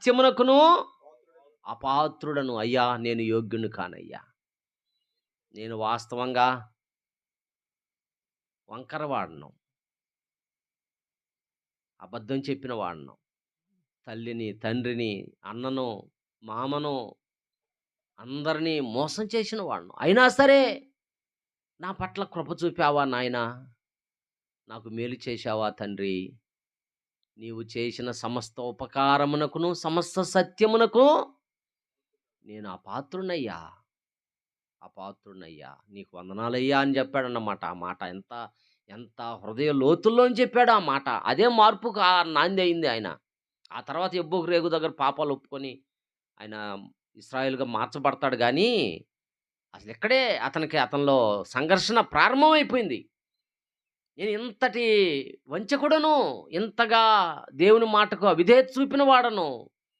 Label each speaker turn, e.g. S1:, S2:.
S1: సత్యమునకును అపాత్రుడను. అయ్యా నేను యోగ్యుని కానయ్యా. నేను వాస్తవంగా వంకరవాడను, అబద్ధం చెప్పిన వాడను. తల్లిని, తండ్రిని, అన్నను, మామను అందరినీ మోసం చేసిన వాడను. అయినా సరే నా పట్ల కృప చూపావా నాయనా, నాకు మేలు చేశావా తండ్రి. నీవు చేసిన సమస్త ఉపకారమునకును సమస్త సత్యమునకు నేను అపాత్రునయ్యా, అపాత్రునయ్యా, నీకు వందనాలయ్యా అని చెప్పాడన్నమాట. ఆ మాట ఎంత ఎంత హృదయ లోతుల్లోని చెప్పాడు ఆ మాట. అదే మార్పుకు నాంది అయింది ఆయన. ఆ తర్వాత ఎబ్బోకు రేగు దగ్గర పాపాలు ఒప్పుకొని ఆయన ఇశ్రాయేలుగా మార్చబడతాడు కానీ అసలు ఇక్కడే అతనిలో సంఘర్షణ ప్రారంభమైపోయింది. నేను ఇంతటి వంచకుడను, ఇంతగా దేవుని మాటకు అవిధేయత చూపిన వాడను,